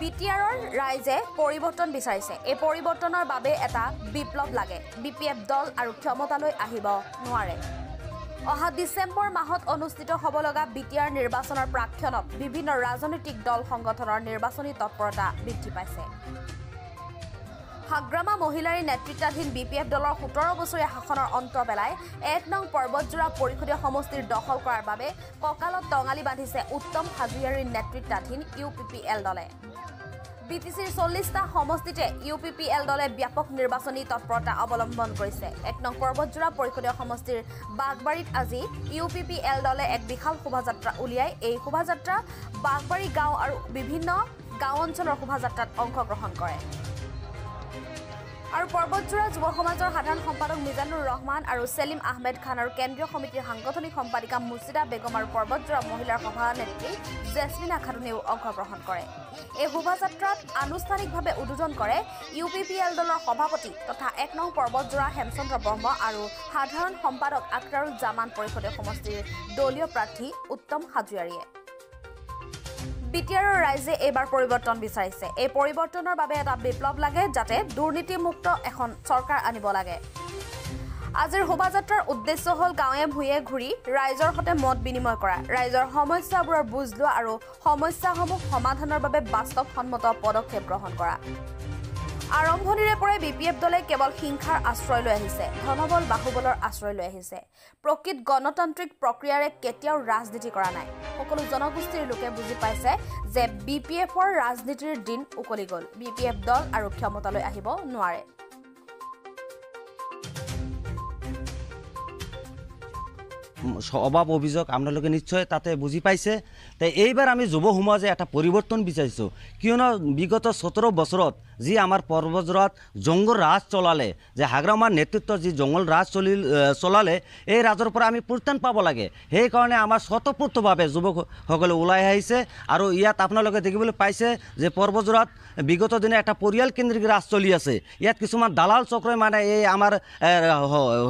বিটিআৰৰ ৰাইজে পৰিৱৰ্তন বিচাৰিছে। এই পৰিৱৰ্তনৰ বাবে এটা বিপ্লৱ লাগে। বিপিএফ দল আৰু ক্ষমতালৈ আহিব নোৱাৰে। অহা ডিচেম্বৰ মাহত অনুষ্ঠিত হ'ব লগা বিটিআৰ নিৰ্বাচনৰ প্ৰাক্ষণত বিভিন্ন ৰাজনৈতিক দল সংগঠনৰ নিৰ্বাচনী তৎপৰতা বৃদ্ধি পাইছে। হাগ্ৰামা মহিলাৰী নেতৃত্বাধীন বিপিএফ দলৰ 17 বছৰীয়া শাসনৰ অন্ত পেলাই 1 নং পৰ্বতজোৰা পৰিষদীয় সমষ্টিৰ দখল কৰাৰ বাবে কঁকালত টঙালি বান্ধিছে উত্তম হাজৰিয়াৰীৰ নেতৃত্বাধীন UPPL দলে। বিটিচিৰ 40টা সমষ্টিতে UPPL দলে ব্যাপক নিৰ্বাচনী তৎপৰতা অৱলম্বন কৰিছে। 1 নং পৰ্বতজোৰা পৰিষদীয় সমষ্টিৰ বাগবাৰীত আজি UPPL দলে এক বিশাল শোভাযাত্ৰা উলিয়াই এই শোভাযাত্ৰা বাগবাৰী গাঁও আৰু বিভিন্ন গাঁও অঞ্চলৰ শোভাযাত্ৰাত অংশগ্ৰহণ কৰে। আৰু পৰ্বতজোৰা যুৱ সমাজৰ সাধাৰণ সম্পাদক মিজানুৰ ৰহমান আৰু সেলিম আহমেদ খান আৰু কেন্দ্ৰীয় সমিতিৰ সাংগঠনিক সম্পাদিকা মুৰ্ছিদা বেগম আৰু পৰ্বতজোৰা মহিলাৰ সভানেত্ৰী জেছমিনা খাতুনেও অংশগ্ৰহণ কৰে। এই শোভাযাত্ৰাত আনুষ্ঠানিকভাৱে উদ্বোধন কৰে UPPL দলৰ সভাপতি তথা 1 নং পৰ্বতজোৰা হেমচন্দ্ৰ ব্ৰহ্ম আৰু সাধাৰণ সম্পাদক আক্তাৰুল জামান পৰিষদীয় সমষ্টিৰ দলীয় প্ৰাৰ্থী উত্তম হাজৰিয়াৰীয়ে। বিটিআৰৰ ৰাইজে এইবাৰ পৰিৱৰ্তন বিচাৰিছে। এই পৰিৱৰ্তনৰ বাবে এটা বিপ্লৱ লাগে, যাতে দুৰ্নীতিমুক্ত এখন চৰকাৰ আনিব লাগে। আজিৰ শোভাযাত্ৰাৰ উদ্দেশ্য হ'ল গাঁৱে ভূঞে ঘূৰি ৰাইজৰ সৈতে মত বিনিময় কৰা, ৰাইজৰ সমস্যাবোৰৰ বুজ লোৱা আৰু সমস্যাসমূহ সমাধানৰ বাবে বাস্তৱসন্মত পদক্ষেপ গ্ৰহণ কৰা। আৰম্ভণিৰে পৰাই বিপিএফ দলে কেৱল হিংসাৰ আশ্ৰয় লৈ আহিছে, ধনবল বাহুবলৰ আশ্ৰয় লৈ আহিছে। প্ৰকৃত গণতান্ত্ৰিক প্ৰক্ৰিয়াৰে কেতিয়াও ৰাজনীতি কৰা নাই। সকলো জনগোষ্ঠীৰ লোকে বুজি পাইছে যে বিপিএফৰ ৰাজনীতিৰ দিন উকলি গ'ল। বিপিএফ দল আৰু ক্ষমতালৈ আহিব নোৱাৰে। অভাৱ অভিযোগ আপোনালোকে নিশ্চয় তাতে বুজি পাইছে। তাই এইবাৰ আমি যুৱ সমাজে এটা পৰিৱৰ্তন বিচাৰিছোঁ, কিয়নো বিগত 17 বছৰত যি আমাৰ পৰ্বতজোৰাত জংগল ৰাজ চলালে, যে হাগ্ৰামাৰ নেতৃত্বত যি জংগল ৰাজ চলালে, এই ৰাজৰ পৰা আমি পৰিত্ৰাণ পাব লাগে। সেইকাৰণে আমাৰ স্বতঃস্ফূৰ্তভাৱে যুৱকসকলে ওলাই আহিছে। আৰু ইয়াত আপোনালোকে দেখিবলৈ পাইছে যে পৰ্বতজোৰাত বিগত দিনে এটা পৰিয়াল কেন্দ্ৰিক ৰাজ চলি আছে। ইয়াত কিছুমান দালাল চক্ৰই মানে এই আমাৰ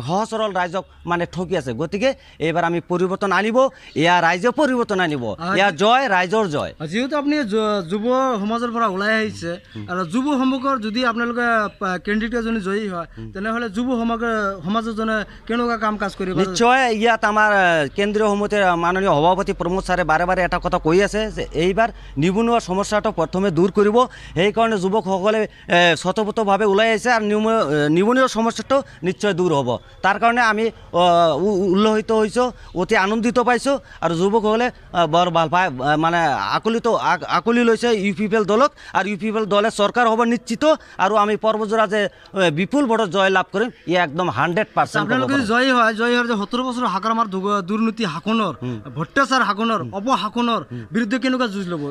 সহজ সৰল ৰাইজক মানে ঠকি আছে। গতিকে এইবাৰ আমি পৰিৱৰ্তন আনিব, এয়া ৰাইজে পৰিৱৰ্তন আনিব, এয়া জয় ৰাইজৰ জয়। যিহেতু আপুনি যুৱ সমাজৰ পৰা ওলাই আহিছে আৰু যুৱ সমাজৰ যদি আপোনালোকে কেন্দ্ৰিত এজনী জয়ী হয়, তেনেহ'লে যুৱ সমাজজনে কেনেকুৱা কাম কাজ কৰিব? নিশ্চয় ইয়াত আমাৰ কেন্দ্ৰীয় সমিতিৰ মাননীয় সভাপতি প্ৰমোদ ছাৰে বাৰে বাৰে এটা কথা কৈ আছে যে এইবাৰ নিবনুৱা সমস্যাটো প্ৰথমে দূৰ কৰিব। সেইকাৰণে যুৱকসকলে স্বতঃস্ফূৰ্তভাৱে ওলাই আহিছে আৰু নিবনুৱা সমস্যাটো নিশ্চয় দূৰ হ'ব। তাৰ কাৰণে আমি উল্লসিত হৈছোঁ, অতি আনন্দিত পাইছোঁ। আৰু যুৱকসকলে বৰ ভাল পাই মানে আঁকোৱালি লৈছে UPPL দলক। আৰু UPPL দলে চৰকাৰ হ'ব নিশ্চিত। আৰু আমি পৰ্বতজোৰা যে বিপুল ভোটত জয় লাভ কৰিম, ই একদম 100%। আপোনালোকে জয়ী হয় যে 17 বছৰ হাগ্ৰামাৰ দুৰ্নীতি শাসনৰ, ভ্ৰষ্টাচাৰ শাসনৰ, অপশাসনৰ বিৰুদ্ধে কেনেকুৱা যুঁজ ল'ব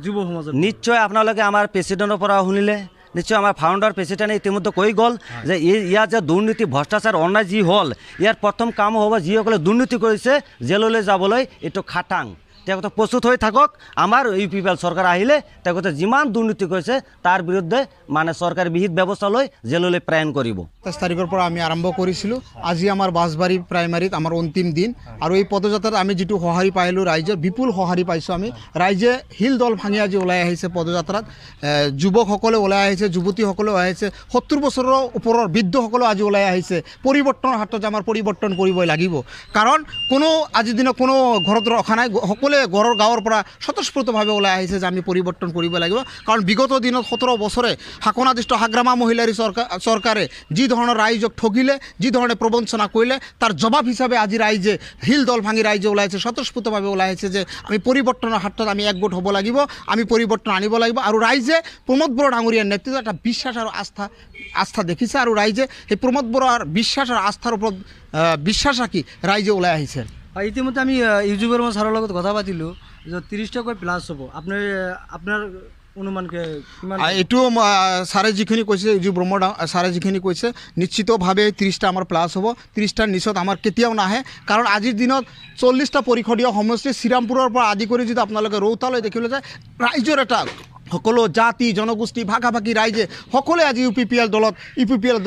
যুৱ সমাজৰ? নিশ্চয় আপোনালোকে আমাৰ প্ৰেচিডেণ্টৰ পৰা শুনিলে, নিশ্চয় আমাৰ ফাউণ্ডাৰ প্ৰেচিডেণ্টে ইতিমধ্যে কৈ গ'ল যে ইয়াত যে দুৰ্নীতি ভ্ৰষ্টাচাৰ অন্যায় যি হ'ল, ইয়াৰ প্ৰথম কাম হ'ব যিসকলে দুৰ্নীতি কৰিছে জেললৈ যাবলৈ এইটো খাটাং। তেওঁলোকে প্ৰস্তুত হৈ থাকক। আমাৰ UPPL চৰকাৰ আহিলে তেওঁলোকে যিমান দুৰ্নীতি কৰিছে তাৰ বিৰুদ্ধে মানে চৰকাৰী বিহিত ব্যৱস্থা লৈ জেললৈ প্ৰেৰণ কৰিব। 27 তাৰিখৰ পৰা আমি আৰম্ভ কৰিছিলোঁ। আজি আমাৰ বাঁশবাৰী প্ৰাইমাৰীত আমাৰ অন্তিম দিন। আৰু এই পদযাত্ৰাত আমি যিটো সঁহাৰি পাইলোঁ, ৰাইজে বিপুল সঁহাৰি পাইছোঁ। আমি ৰাইজে শিল দল ভাঙি আজি ওলাই আহিছে পদযাত্ৰাত। যুৱকসকলে ওলাই আহিছে, যুৱতীসকলে ওলাই আহিছে, 70 বছৰৰ ওপৰৰ বৃদ্ধসকলেও আজি ওলাই আহিছে। পৰিৱৰ্তনৰ হাতত যে আমাৰ পৰিৱৰ্তন কৰিবই লাগিব। কাৰণ কোনো আজিৰ দিনত কোনো ঘৰত ৰখা নাই, সকলোৱে ঘৰৰ গাঁৱৰ পৰা স্বতঃস্ফূৰ্তভাৱে ওলাই আহিছে যে আমি পৰিৱৰ্তন কৰিব লাগিব। কাৰণ বিগত দিনত 17 বছৰে শাসনাধিষ্ঠ হাগ্ৰামা মহিলাৰী চৰকাৰে যি ধৰণৰ ৰাইজক ঠগিলে, যি ধৰণে প্ৰবঞ্চনা কৰিলে, তাৰ জবাব হিচাপে আজি ৰাইজে শিল দল ভাঙি ৰাইজে ওলাইছে, স্বতঃস্ফূৰ্তভাৱে ওলাই আহিছে যে আমি পৰিৱৰ্তনৰ হাতত আমি একগোট হ'ব লাগিব, আমি পৰিৱৰ্তন আনিব লাগিব। আৰু ৰাইজে প্ৰমোদ বড়ো ডাঙৰীয়াৰ নেতৃত্বত এটা বিশ্বাস আৰু আস্থা দেখিছে। আৰু ৰাইজে সেই প্ৰমোদ বড়োৰ বিশ্বাস আৰু আস্থাৰ ওপৰত বিশ্বাস ৰাখি ৰাইজে ওলাই আহিছে। ইতিমধ্যে আমি ইউজি বৰ্মা ছাৰৰ লগত কথা পাতিলোঁ যে 30টাকৈ প্লাছ হ'ব। আপোনাৰ অনুমানকে এইটো ছাৰে যিখিনি কৈছে, ইউজি বৰ্মা ছাৰে যিখিনি কৈছে, নিশ্চিতভাৱে 30টা আমাৰ প্লাছ হ'ব। 30টাৰ নিচত আমাৰ কেতিয়াও নাহে। কাৰণ আজিৰ দিনত 40টা পৰিষদীয় সমষ্টি শ্ৰীৰামপুৰৰ পৰা আদি কৰি যদি আপোনালোকে ৰৌতালৈ দেখিবলৈ যায়, ৰাইজৰ এটা সকলো জাতি জনগোষ্ঠী ভাগাভাগি ৰাইজে সকলোৱে আজি UPPL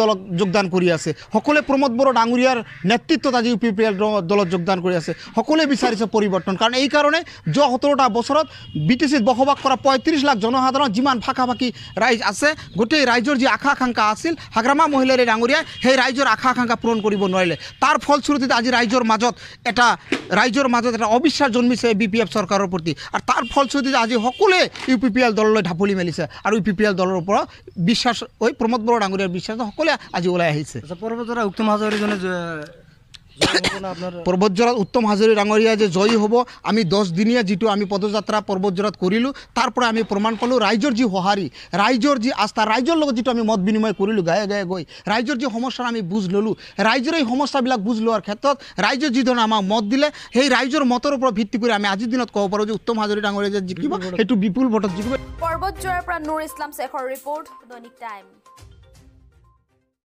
দলত যোগদান কৰি আছে সকলোৱে প্ৰমোদ বড়ো ডাঙৰীয়াৰ নেতৃত্বত আজি UPPL দলত যোগদান কৰি আছে সকলোৱে বিচাৰিছে পৰিৱৰ্তন কাৰণ এই কাৰণে যোৱা 17টা বছৰত BTCত বসবাস কৰা 35 লাখ জনসাধাৰণ যিমান ভাগাভাগি ৰাইজ আছে গোটেই ৰাইজৰ যি আশা আকাংক্ষা আছিল হাগ্ৰামা মহিলাৰ ডাঙৰীয়াই সেই ৰাইজৰ আশা আকাংক্ষা পূৰণ কৰিব নোৱাৰিলে তাৰ ফলস্বৰূপে আজি ৰাইজৰ মাজত এটা অবিশ্বাস জন্মিছে BPF চৰকাৰৰ প্ৰতি আৰু তাৰ ফলস্বৰূপে আজি সকলোৱে UPPL দললৈ ঢাপলি মেলিছে আৰু UPPL দলৰ ওপৰত বিশ্বাস প্ৰমোদ বড়ো ডাঙৰীয়াৰ বিশ্বাস সকলোৱে আজি ওলাই আহিছে পৰ্বতজৰা উত্তম হাজৰিজনে পৰ্বতজৰাত উত্তম হাজৰি ডাঙৰীয়া যে জয়ী হ'ব আমি 10 দিনীয়া যিটো আমি পদযাত্ৰা পৰ্বতজৰাত কৰিলোঁ তাৰ পৰা আমি প্ৰমাণ পালোঁ ৰাইজৰ যি সঁহাৰি ৰাইজৰ যি আস্থা ৰাইজৰ লগত যিটো আমি মত বিনিময় কৰিলোঁ গায়ে গায়ে গৈ ৰাইজৰ যি সমস্যা আমি বুজ ল'লোঁ ৰাইজৰ এই সমস্যাবিলাক বুজ লোৱাৰ ক্ষেত্ৰত ৰাইজৰ যিধৰণে আমাক মত দিলে সেই ৰাইজৰ মতৰ ওপৰত ভিত্তি কৰি আমি আজিৰ দিনত ক'ব পাৰোঁ যে উত্তম হাজৰি ডাঙৰীয়া যে জিকিব সেইটো বিপুল ভোটত জিকিব পৰ্বতজৰাৰ পৰা নুৰ ইছলাম শেখৰ ৰিপৰ্ট দৈনিক টাইম